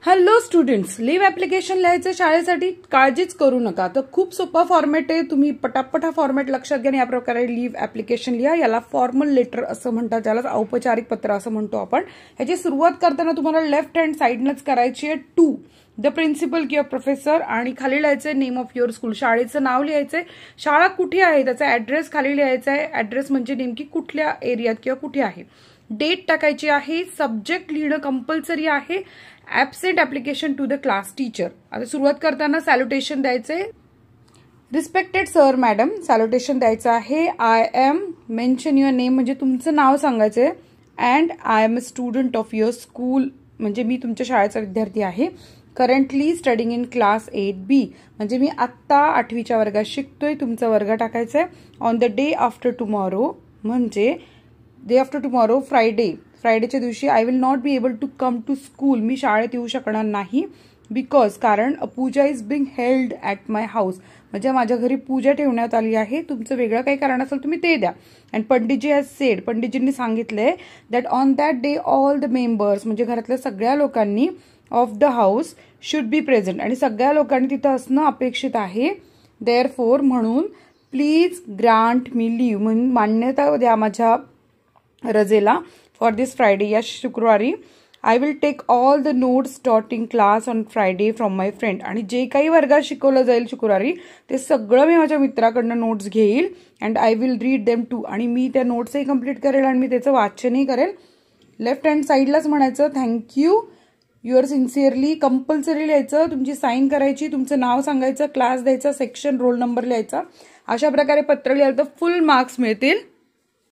Hello students, leave application लिहायचं शाळेसाठी काळजीच करू नका. तर खूप सोपा फॉर्मॅट आहे. तुम्ही पटापट हा फॉर्मॅट लक्षात घ्या. या प्रकारे लीव्ह ऍप्लिकेशन लिहा. याला फॉर्मल लेटर असं म्हणतात, ज्याला औपचारिक पत्र असं म्हणतो आपण. ह्याची सुरुवात करताना तुम्हाला लेफ्ट हँड साइडनच करायची आहे. टू द प्रिन्सिपल किंवा प्रोफेसर आणि खाली लिहायचंय नेम ऑफ युअर स्कूल. शाळेचं नाव लिहायचंय, शाळा कुठे आहे त्याचा ऍड्रेस खाली लिहायचा आहे. ऍड्रेस म्हणजे नेमकी कुठल्या एरियात किंवा कुठे आहे. डेट टाकायची आहे. सब्जेक्ट लिहिणं कंपल्सरी आहे. Absent application to the class teacher. आता सुरुवात करताना सॅल्युटेशन द्यायचे. रिस्पेक्टेड सर मॅडम सॅल्युटेशन द्यायचं आहे. I am mention your name म्हणजे तुमचं नाव सांगायचंय. And I am a student of your school म्हणजे मी तुमच्या शाळेचा विद्यार्थी आहे. Currently studying in class 8B म्हणजे मी आत्ता 8वीच्या वर्गात शिकतोय. तुमचा वर्ग टाकायचा आहे. On the day after tomorrow म्हणजे डे आफ्टर टुमॉरो फ्रायडेच्या दिवशी I will not be able to come to school मी शाळेत येऊ शकणार नाही. बिकॉज कारण a puja is being held at my house म्हणजे माझ्या घरी पूजा ठेवण्यात आली आहे. तुमचं वेगळं काही कारण असेल तुम्ही ते द्या. अँड पंडितजी हॅज सेड पंडितजींनी सांगितलंय that on that day all the members म्हणजे घरातल्या सगळ्या लोकांनी of the house should be present आणि सगळ्या लोकांनी तिथं असणं अपेक्षित आहे. देअरफोर म्हणून प्लीज ग्रांट मी लीव्ह म्हणून मान्यता द्या माझ्या रजेला फॉर दिस फ्रायडे या शुक्रवारी. I will take all the notes taught in class on Friday from my friend आणि जे काही वर्गात शिकवलं जाईल शुक्रवारी ते सगळं मी माझ्या मित्राकडनं नोट्स घेईल. And I will read them too आणि मी त्या नोट्सही कम्प्लीट करेल आणि मी त्याचं वाचनही करेल. लेफ्ट हँड साईडलाच म्हणायचं थँक्यू युअर सिन्सिअरली. कंपल्सरी लिहायचं, तुमची साईन करायची, तुमचं नाव सांगायचं, क्लास द्यायचा, सेक्शन रोल नंबर लिहायचा. अशा प्रकारे पत्र लिहायला तर फुल मार्क्स मिळतील.